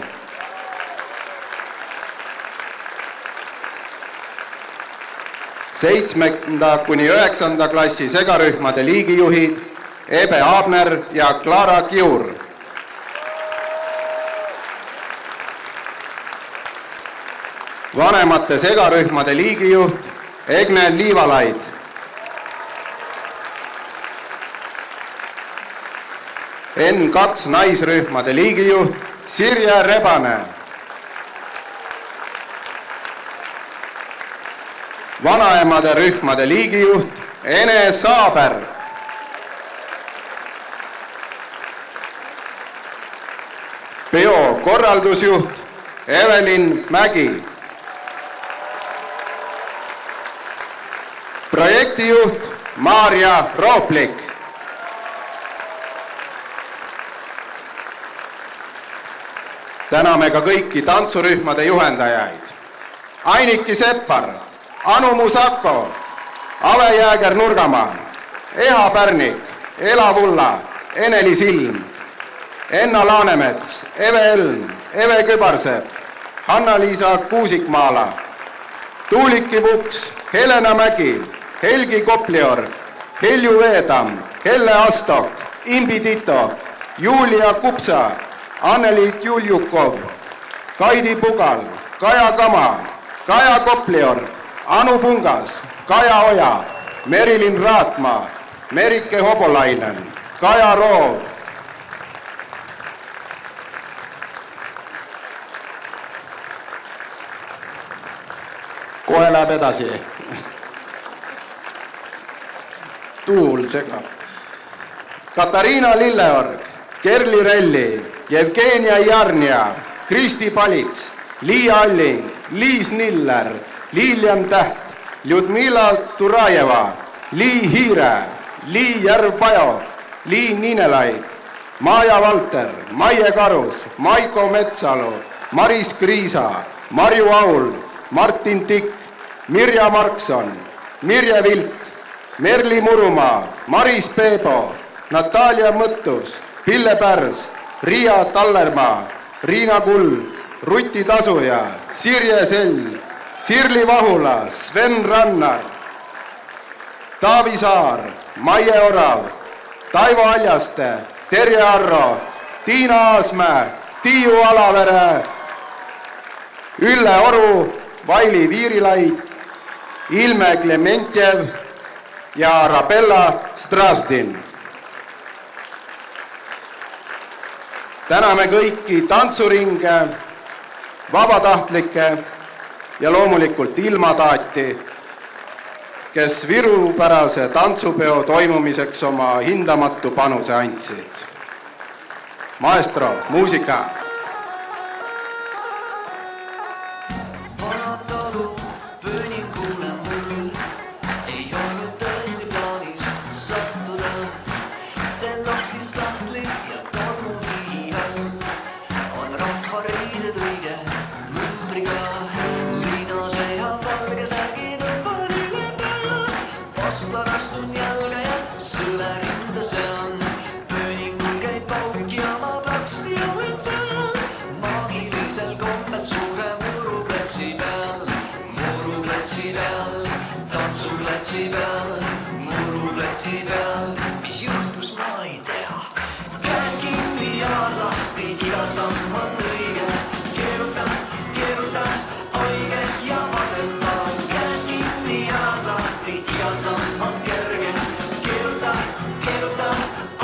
Speaker 6: Seitsmenda kuni 9. klassi segarühmade liigijuhid Ebe Abner ja Clara Kiur. Vanemate segarühmade liigijuht Egne Liivalaid. N2 naisrühmade liigijuht Sirje Rebane. Vanaemade rühmade liigijuht Ene Saaber. Peo korraldusjuht Evelin Mägi. Projektijuht Maarja Rooplik. Täname ka kõiki tantsurühmade juhendajaid. Ainiki Seppar, Anu Musako, Ave Jääger Nurgamaa, Eha Pärnik, Ela Vulla, Eneli Silm, Enna Laanemets, Eve Elm, Eve Kübarsepp, Hanna-Liisa Kuusikmaala, Tuuliki Puks, Helena Mägi, Helgi Kopliorg, Helju Veetam, Helle Astok, Imbi Tito, Julia Kupsa, Anneli Tjuljukov, Kaidi Pugal, Kaja Kama, Kaja Kopliorg, Anu Pungas, Kaja Oja, Merilin Raatmaa, Merike Hobolainen, Kaja Roov. Kohe läheb edasi. Tuul segab. Katariina Lilleorg, Kerli Relli, Jevgenia Jarnia, Kristi Palits, Liia Alling, Liis Niller, Lilian Täht, Ljudmila Turajeva, Lii Hiire, Lii Järv-Pajo, Lii Niinelaid, Maja Valter, Maie Karus, Maiko Metsalu, Maris Kriisa, Marju Aul, Martin Tikk, Mirja Markson, Mirje Vilt, Merli Murumaa, Maris Peebo, Natalia Mõttus, Pille Pärs, Riia Tallermaa, Riina Kull, Ruti Tasuja, Sirje Sell, Sirli Vahula, Sven Rannar, Taavi Saar, Maie Orav, Taivo Aljaste, Terje Arro, Tiina Aasmäe, Tiiu Alavere, Ülle Oru, Vaili Viirilaid, Ilme Klementjev ja Arabella Strazdin. Täname kõiki tantsuringe, vabatahtlikke ja loomulikult ilmataati, kes virupärase tantsupeo toimumiseks oma hindamatu panuse andsid. Maestro, muusika!
Speaker 7: Riided õige numbriga, liinase ja valge pastlad astun jalga ja sõle rinda sean. Pööningul käib pauk ja ma plaksti jõuan seal. Maagilisel kombel suure muruplatsi peal, tantsuplatsi peal, muruplatsi peal. Mis juhtus, ma ei tea. Käes kinni ja lahti, iga samm on õige. Keeruta, oige ja vasemmal. Käes kinni ja lahti, iga samm on kerge. Keeruta,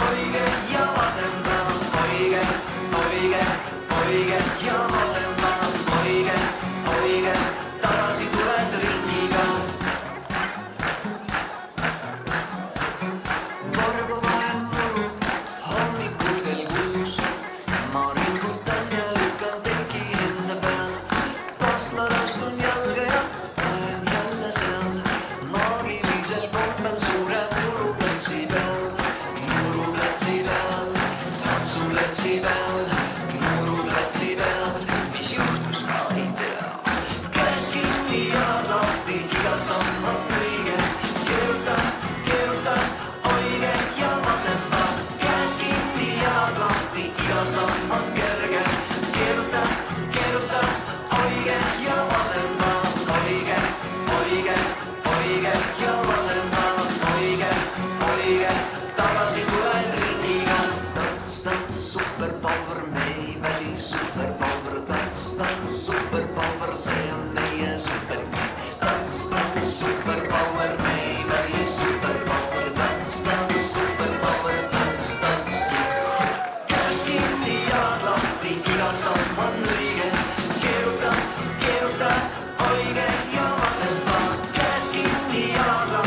Speaker 7: oige ja vasemmal. Oige ja vasemmal. Oige, tagasi tuled ringiga. Varba vahen muru, hommikul kell 6. Ma ringutan ja lükkan teki enda pealt. Pastlad astun jalga ja olen jälle seal. Maagilisel kombel suure muruplatsi peal, tantsuplatsi peal, muruplatsi peal. Mis juhtus, ma ei tea. Käes kinni ja lahti, iga samm on õige. Keeruta, oige ja vasemmal. Käes kinni ja lahti, iga samm on kerge. Keeruta, oige ja vasemmal. Oige ja vasemmal. Oige, tagasi tuled ringiga. Tats, superpower, me ei väsi. Superpower, tats, superpower, see on meie superkiv. Tats, superpower, me ei väsi. Superpower, tats, superpower, tats. Käes kinni ja lahti, iga samm on õige. Keeruta, oige ja vasemmal. Käes kinni ja lahti.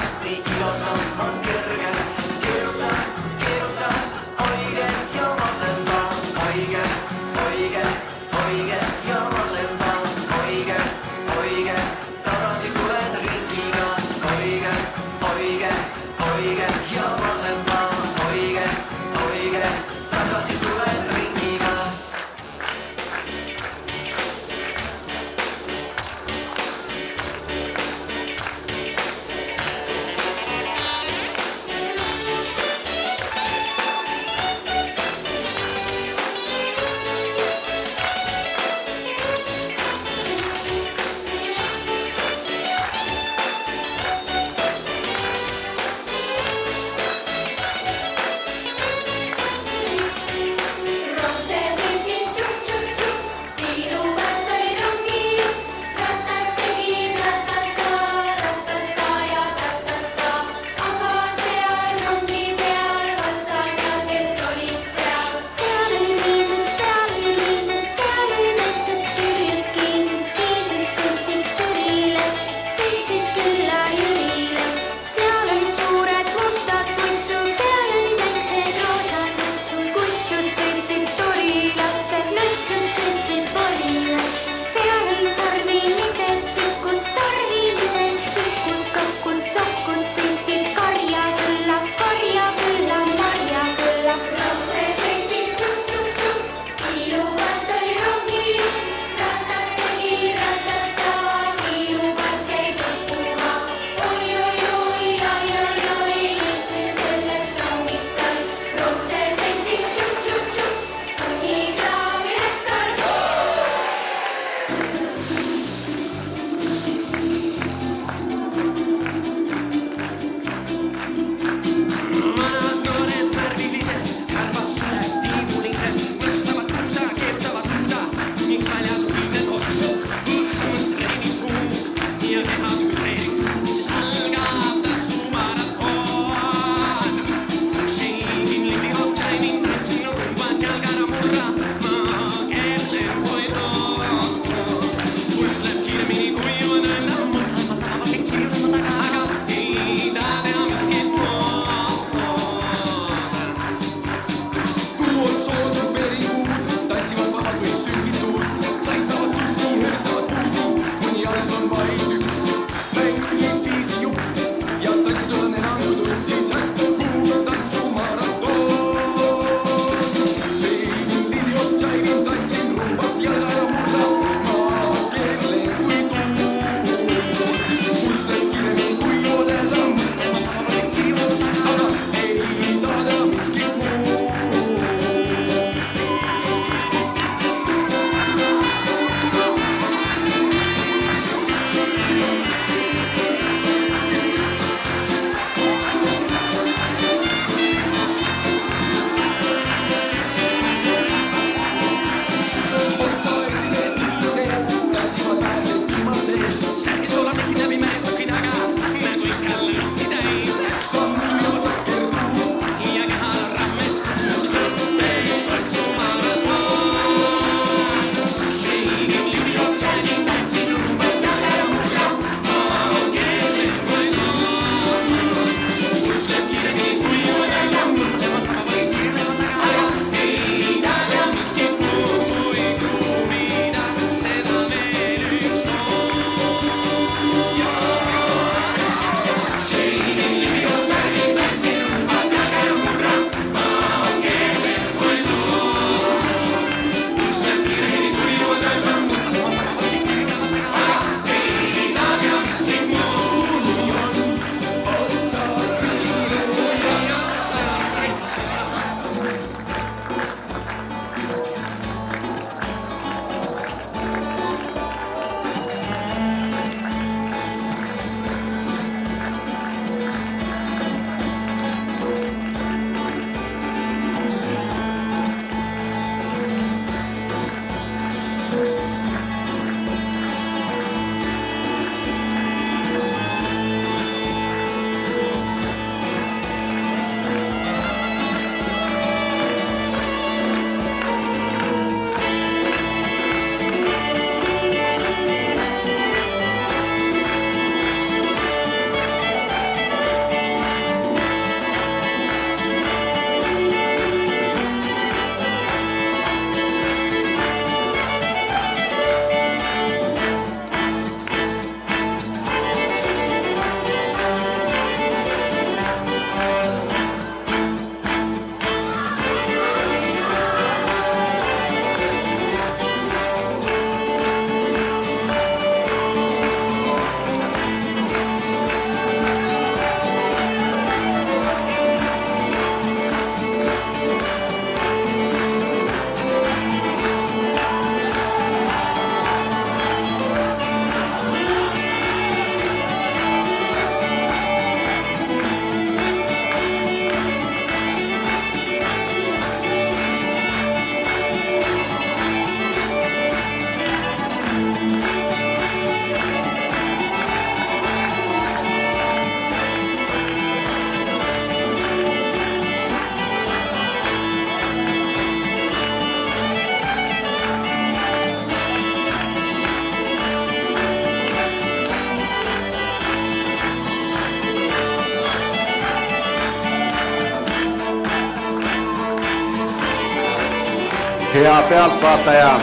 Speaker 6: hea pealtvaataja,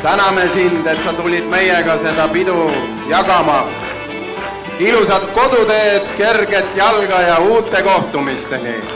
Speaker 6: täname sind, et sa tulid meiega seda pidu jagama. Ilusat koduteed, kerget jalga ja uute kohtumisteni.